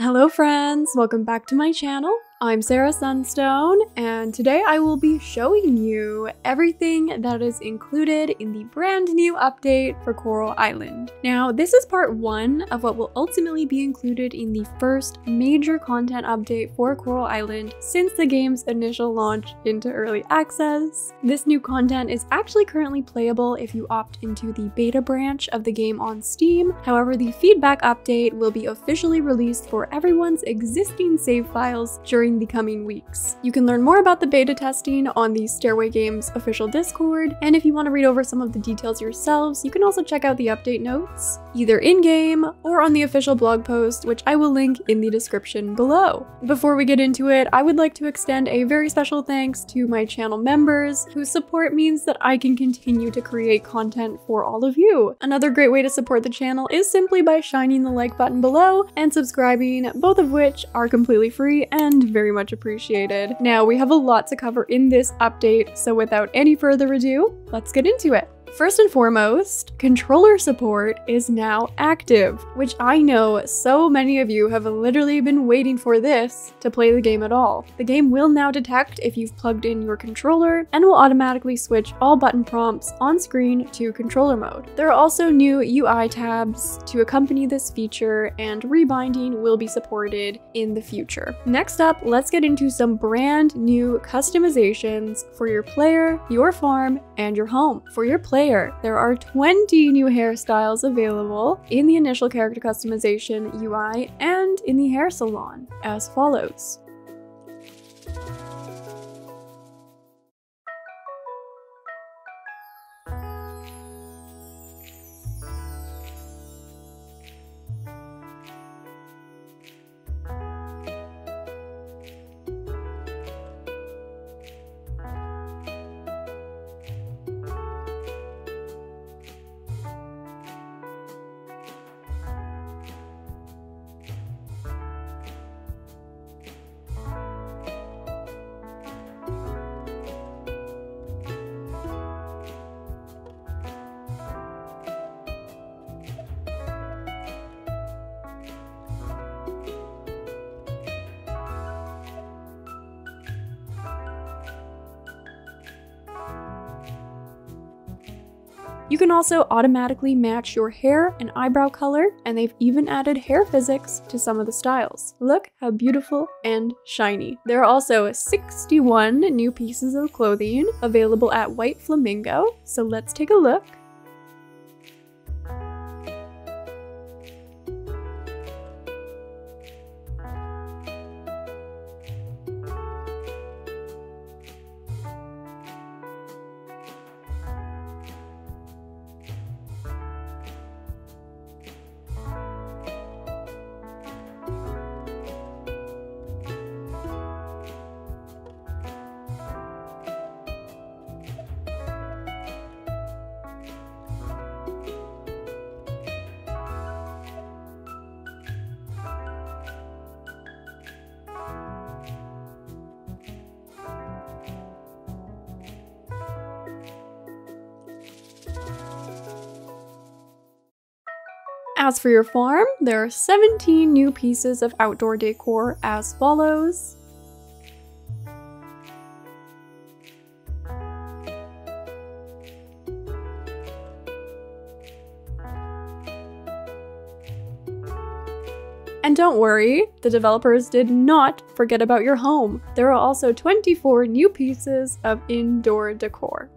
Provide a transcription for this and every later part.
Hello friends, welcome back to my channel. I'm Sarah Sunstone, and today I will be showing you everything that is included in the brand new update for Coral Island. Now, this is part 1 of what will ultimately be included in the first major content update for Coral Island since the game's initial launch into early access. This new content is actually currently playable if you opt into the beta branch of the game on Steam. However, the feedback update will be officially released for everyone's existing save files during the coming weeks. You can learn more about the beta testing on the Stairway Games official Discord, and if you want to read over some of the details yourselves, you can also check out the update notes, either in-game or on the official blog post, which I will link in the description below. Before we get into it, I would like to extend a very special thanks to my channel members, whose support means that I can continue to create content for all of you. Another great way to support the channel is simply by shining the like button below and subscribing, both of which are completely free and very much appreciated. Now, we have a lot to cover in this update, so without any further ado, let's get into it. First and foremost, controller support is now active, which I know so many of you have literally been waiting for this to play the game at all. The game will now detect if you've plugged in your controller and will automatically switch all button prompts on screen to controller mode. There are also new UI tabs to accompany this feature, and rebinding will be supported in the future. Next up, let's get into some brand new customizations for your player, your farm, and your home. For your player, there are 20 new hairstyles available in the initial character customization UI and in the hair salon, as follows. You can also automatically match your hair and eyebrow color, and they've even added hair physics to some of the styles. Look how beautiful and shiny. There are also 61 new pieces of clothing available at White Flamingo, so let's take a look. As for your farm, there are 17 new pieces of outdoor decor as follows. And don't worry, the developers did not forget about your home. There are also 24 new pieces of indoor decor.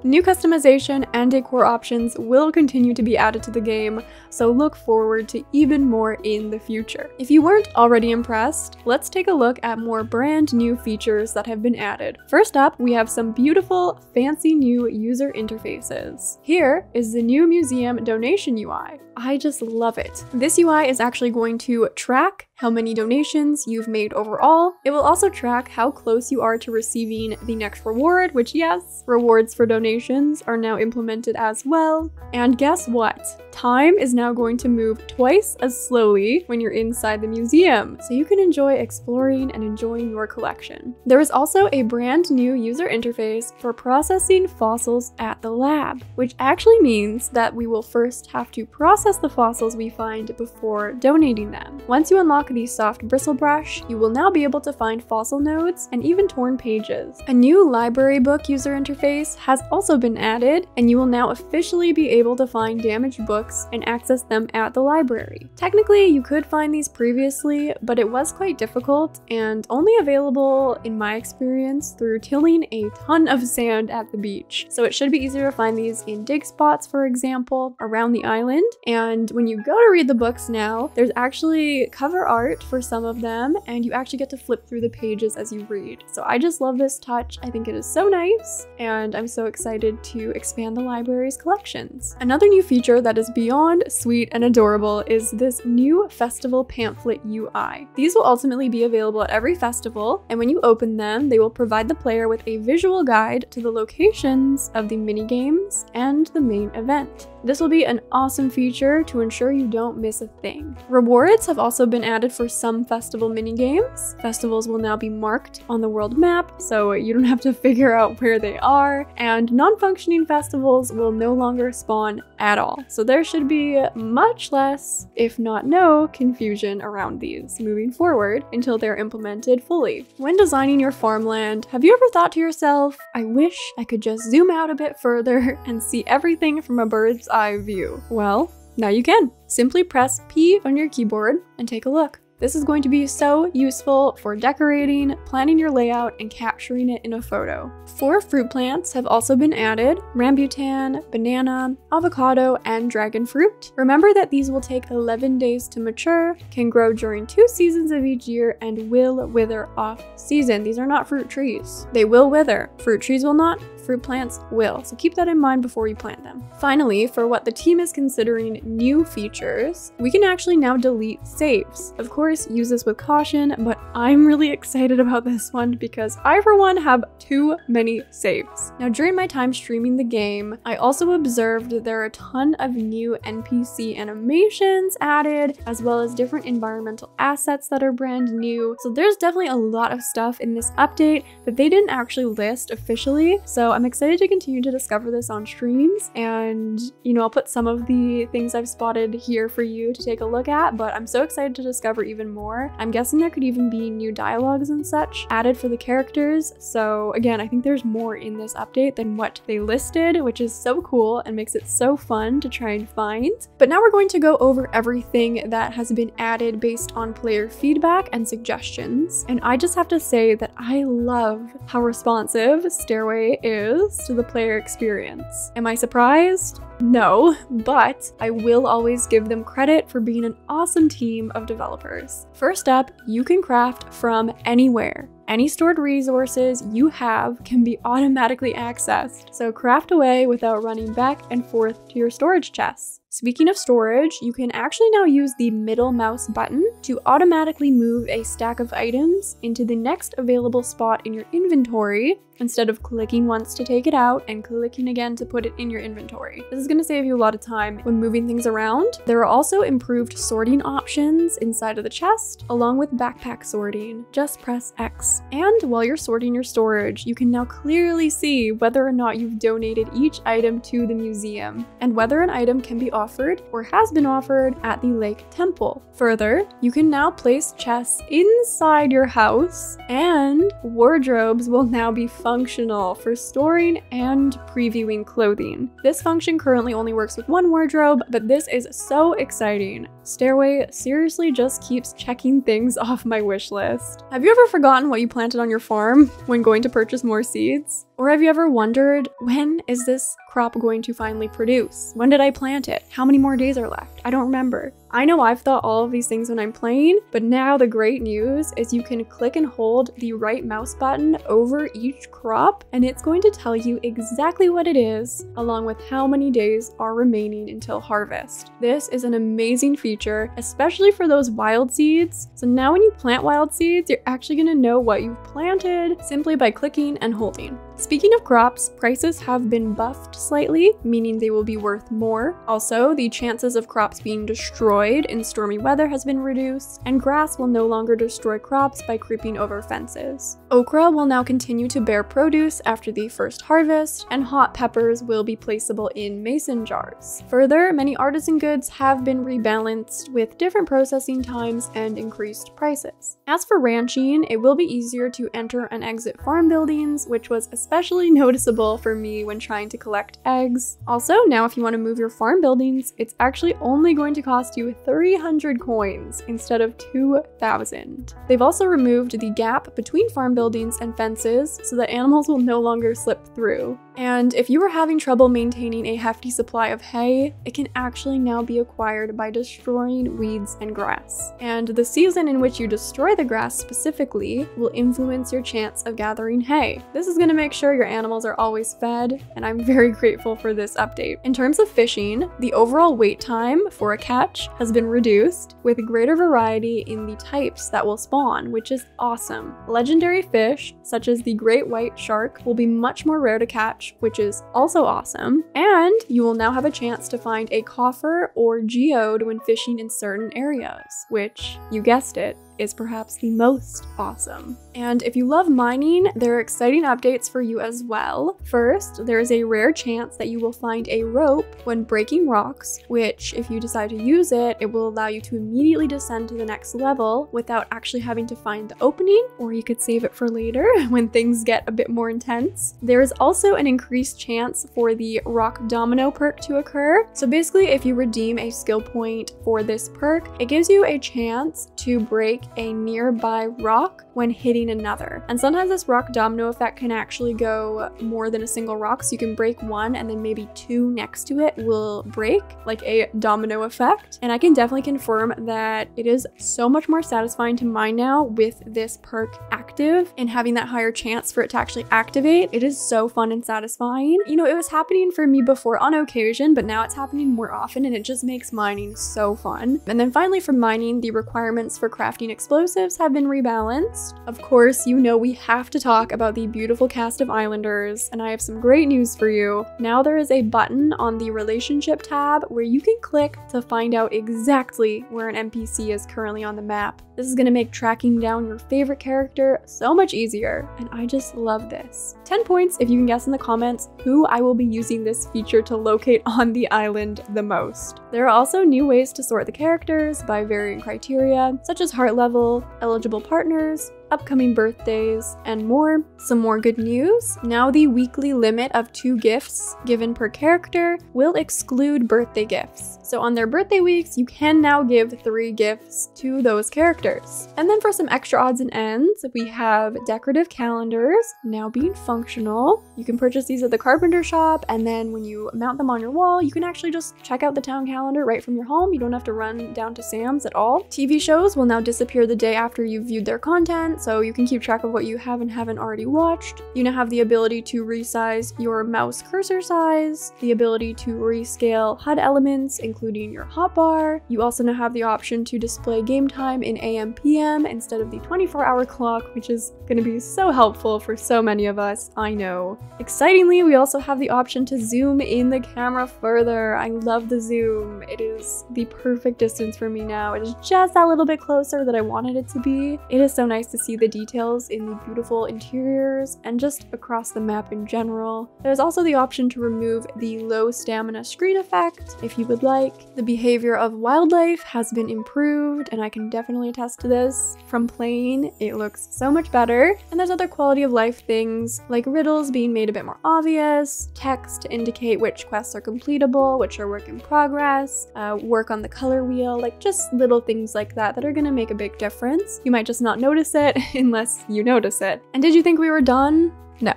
New customization and decor options will continue to be added to the game, so look forward to even more in the future. If you weren't already impressed, let's take a look at more brand new features that have been added. First up, we have some beautiful, fancy new user interfaces. Here is the new museum donation UI. I just love it. This UI is actually going to track how many donations you've made overall. It will also track how close you are to receiving the next reward, which yes, rewards for donations are now implemented as well. And guess what? time is now going to move twice as slowly when you're inside the museum, so you can enjoy exploring and enjoying your collection. There is also a brand new user interface for processing fossils at the lab, which actually means that we will first have to process the fossils we find before donating them. Once you unlock the soft bristle brush, you will now be able to find fossil nodes and even torn pages. A new library book user interface has also been added, and you will now officially be able to find damaged books and access them at the library. Technically, you could find these previously, but it was quite difficult and only available, in my experience, through tilling a ton of sand at the beach. So it should be easier to find these in dig spots, for example, around the island. And when you go to read the books now, there's actually cover art for some of them, and you actually get to flip through the pages as you read. So I just love this touch. I think it is so nice, and I'm so excited to expand the library's collections. Another new feature that is beyond sweet and adorable is this new festival pamphlet UI. These will ultimately be available at every festival, and when you open them, they will provide the player with a visual guide to the locations of the minigames and the main event. This will be an awesome feature to ensure you don't miss a thing. Rewards have also been added for some festival minigames. Festivals will now be marked on the world map, so you don't have to figure out where they are, and non-functioning festivals will no longer spawn at all. So there should be much less, if not no, confusion around these moving forward until they're implemented fully. When designing your farmland, have you ever thought to yourself, I wish I could just zoom out a bit further and see everything from a bird's eye view? Well, now you can. Simply press P on your keyboard and take a look. This is going to be so useful for decorating, planning your layout, and capturing it in a photo. 4 fruit plants have also been added: rambutan, banana, avocado, and dragon fruit. Remember that these will take 11 days to mature, can grow during 2 seasons of each year, and will wither off season. These are not fruit trees. They will wither. Fruit trees will not. Fruit plants will, so keep that in mind before you plant them. Finally, for what the team is considering new features, we can actually now delete saves. Of course, use this with caution, but I'm really excited about this one because I, for one, have too many saves. Now, during my time streaming the game, I also observed that there are a ton of new NPC animations added, as well as different environmental assets that are brand new. So there's definitely a lot of stuff in this update that they didn't actually list officially. So I'm excited to continue to discover this on streams, and I'll put some of the things I've spotted here for you to take a look at, but I'm so excited to discover even more. I'm guessing there could even be new dialogues and such added for the characters. So again, I think there's more in this update than what they listed, which is so cool and makes it so fun to try and find. But now we're going to go over everything that has been added based on player feedback and suggestions. And I just have to say that I love how responsive Stairway is to the player experience. Am I surprised? No, but I will always give them credit for being an awesome team of developers. First up, you can craft from anywhere. Any stored resources you have can be automatically accessed, so craft away without running back and forth to your storage chests. Speaking of storage, you can actually now use the middle mouse button to automatically move a stack of items into the next available spot in your inventory, instead of clicking once to take it out and clicking again to put it in your inventory. This is going to save you a lot of time when moving things around. There are also improved sorting options inside of the chest, along with backpack sorting. Just press X. And while you're sorting your storage, you can now clearly see whether or not you've donated each item to the museum, and whether an item can be offered or has been offered at the Lake Temple. Further, you can now place chests inside your house, and wardrobes will now be functional for storing and previewing clothing. This function currently only works with one wardrobe, but this is so exciting. Stairway seriously just keeps checking things off my wish list. Have you ever forgotten what you planted on your farm when going to purchase more seeds? Or have you ever wondered, when is this crop going to finally produce? When did I plant it? How many more days are left? I don't remember. I know I've thought all of these things when I'm playing, but now the great news is you can click and hold the right mouse button over each crop, and it's going to tell you exactly what it is, along with how many days are remaining until harvest. This is an amazing feature, especially for those wild seeds. So now when you plant wild seeds, you're actually going to know what you've planted simply by clicking and holding. Speaking of crops, prices have been buffed slightly, meaning they will be worth more. Also, the chances of crops being destroyed in stormy weather has been reduced, and grass will no longer destroy crops by creeping over fences. Okra will now continue to bear produce after the first harvest, and hot peppers will be placeable in mason jars. Further, many artisan goods have been rebalanced with different processing times and increased prices. As for ranching, it will be easier to enter and exit farm buildings, which was especially noticeable for me when trying to collect eggs. Also, now if you want to move your farm buildings, it's actually only going to cost you 300 coins instead of 2,000. They've also removed the gap between farm buildings and fences so that animals will no longer slip through. And if you are having trouble maintaining a hefty supply of hay, it can actually now be acquired by destroying weeds and grass. And the season in which you destroy the grass specifically will influence your chance of gathering hay. This is going to make sure your animals are always fed, and I'm very grateful for this update. In terms of fishing, the overall wait time for a catch has been reduced, with greater variety in the types that will spawn, which is awesome. Legendary fish, such as the great white shark, will be much more rare to catch, which is also awesome. And you will now have a chance to find a coffer or geode when fishing in certain areas, which, you guessed it, is perhaps the most awesome. And if you love mining, there are exciting updates for you as well. First, there is a rare chance that you will find a rope when breaking rocks, which if you decide to use it, it will allow you to immediately descend to the next level without actually having to find the opening, or you could save it for later when things get a bit more intense. There is also an increased chance for the rock domino perk to occur. So basically, if you redeem a skill point for this perk, it gives you a chance to break a nearby rock when hitting another. And sometimes this rock domino effect can actually go more than a single rock, so you can break one and then maybe two next to it will break, like a domino effect. And I can definitely confirm that it is so much more satisfying to mine now with this perk active and having that higher chance for it to actually activate. It is so fun and satisfying. You know, it was happening for me before on occasion, but now it's happening more often, and it just makes mining so fun. And then finally, for mining, the requirements for crafting explosives have been rebalanced. Of course, you know we have to talk about the beautiful cast of islanders, and I have some great news for you. Now there is a button on the relationship tab where you can click to find out exactly where an NPC is currently on the map. This is going to make tracking down your favorite character so much easier, and I just love this. 10 points if you can guess in the comments who I will be using this feature to locate on the island the most. There are also new ways to sort the characters by varying criteria, such as heart level, eligible partners, upcoming birthdays, and more. Some more good news. Now the weekly limit of 2 gifts given per character will exclude birthday gifts. So on their birthday weeks, you can now give 3 gifts to those characters. And then for some extra odds and ends, we have decorative calendars now being functional. You can purchase these at the carpenter shop, and then when you mount them on your wall, you can actually just check out the town calendar right from your home. You don't have to run down to Sam's at all. TV shows will now disappear the day after you've viewed their content, so you can keep track of what you have and haven't already watched. You now have the ability to resize your mouse cursor size, the ability to rescale HUD elements, including your hotbar. You also now have the option to display game time in AM/PM instead of the 24-hour clock, which is going to be so helpful for so many of us, I know. Excitingly, we also have the option to zoom in the camera further. I love the zoom. It is the perfect distance for me now. It is just that little bit closer that I wanted it to be. It is so nice to see the details in the beautiful interiors and just across the map in general. There's also the option to remove the low stamina screen effect if you would like. The behavior of wildlife has been improved, and I can definitely attest to this. From playing, it looks so much better. And there's other quality of life things like riddles being made a bit more obvious, text to indicate which quests are completable, which are work in progress, work on the color wheel, like just little things like that that are gonna make a big difference. You might just not notice it unless you notice it. And did you think we were done? No,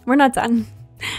we're not done.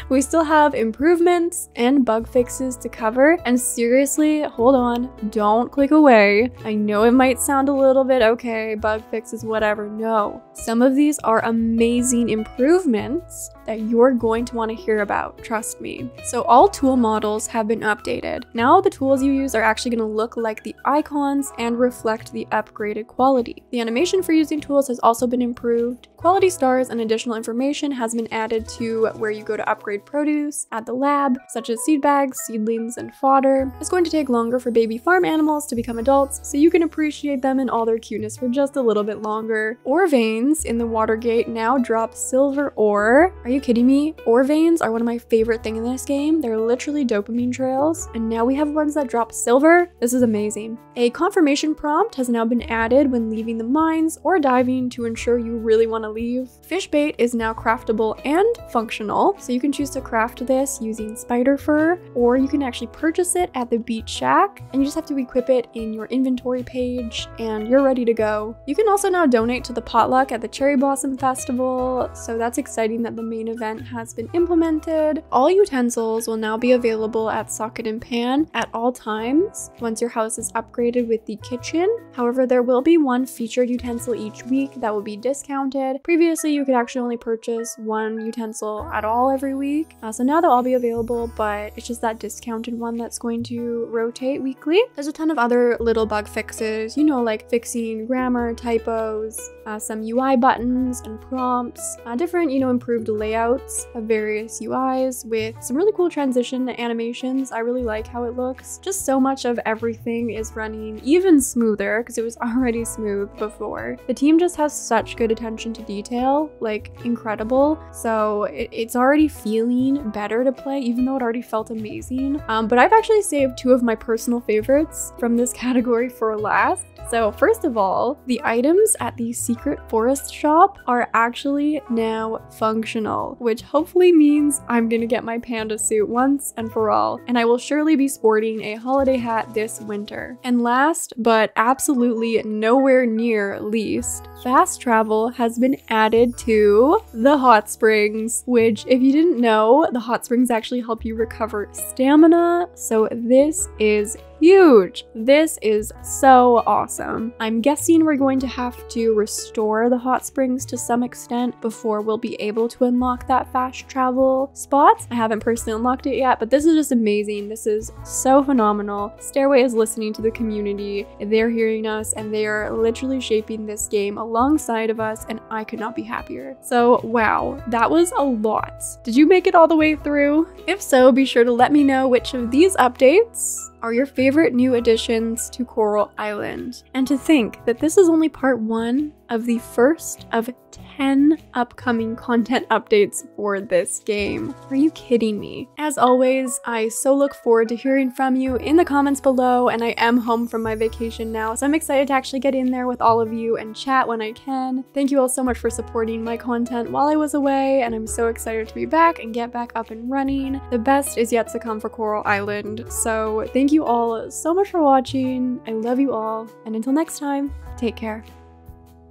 We still have improvements and bug fixes to cover, and seriously, hold on, don't click away. I know it might sound a little bit okay, bug fixes, whatever. No, some of these are amazing improvements that you're going to want to hear about, trust me. So all tool models have been updated. Now the tools you use are actually going to look like the icons and reflect the upgraded quality. The animation for using tools has also been improved. Quality stars and additional information has been added to where you go to upgrade produce at the lab, such as seed bags, seedlings, and fodder. It's going to take longer for baby farm animals to become adults, so you can appreciate them in all their cuteness for just a little bit longer. Ore veins in the water gate now drop silver ore. Are you kidding me? Ore veins are one of my favorite things in this game. They're literally dopamine trails, and now we have ones that drop silver. This is amazing. A confirmation prompt has now been added when leaving the mines or diving to ensure you really want to leave. Fish bait is now craftable and functional, so you can choose to craft this using spider fur, or you can actually purchase it at the beach shack, and you just have to equip it in your inventory page, and you're ready to go. You can also now donate to the potluck at the Cherry Blossom Festival, so that's exciting that the main event has been implemented. All utensils will now be available at Socket and Pan at all times once your house is upgraded with the kitchen. However, there will be one featured utensil each week that will be discounted. Previously, you could actually only purchase one utensil at all every week. So now they'll all be available, but it's just that discounted one that's going to rotate weekly. There's a ton of other little bug fixes, you know, like fixing grammar, typos, some UI buttons and prompts, different, you know, improved layouts of various UIs with some really cool transition animations. I really like how it looks. Just so much of everything is running even smoother because it was already smooth before. The team just has such good attention to detail, like incredible. So it's already feeling better to play, even though it already felt amazing. But I've actually saved two of my personal favorites from this category for last. So first of all, the items at the Secret Forest shop are actually now functional, which hopefully means I'm gonna get my panda suit once and for all, and I will surely be sporting a holiday hat this winter. And last, but absolutely nowhere near least, fast travel has been added to the hot springs, which if you didn't know, the hot springs actually help you recover stamina, so this is huge. This is so awesome. I'm guessing we're going to have to restore the hot springs to some extent before we'll be able to unlock that fast travel spot. I haven't personally unlocked it yet, but this is just amazing. This is so phenomenal. Stairway is listening to the community. They're hearing us and they are literally shaping this game alongside of us, and I could not be happier. So wow, that was a lot. Did you make it all the way through? If so, be sure to let me know which of these updates are your favorite new additions to Coral Island. And to think that this is only part 1 of the first of 10 upcoming content updates for this game. Are you kidding me? As always, I so look forward to hearing from you in the comments below, and I am home from my vacation now, so I'm excited to actually get in there with all of you and chat when I can. Thank you all so much for supporting my content while I was away, and I'm so excited to be back and get back up and running. The best is yet to come for Coral Island, so thank you all so much for watching. I love you all, and until next time, take care.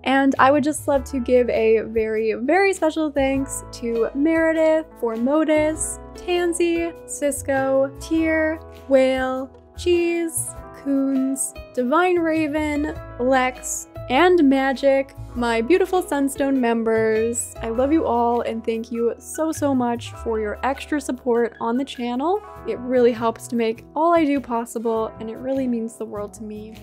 And I would just love to give a very, very special thanks to Meredith, Formodus, Tansy, Cisco, Tier, Whale, Cheese, Coons, Divine Raven, Lex, and Magic, my beautiful Sunstone members. I love you all and thank you so much for your extra support on the channel. It really helps to make all I do possible, and it really means the world to me.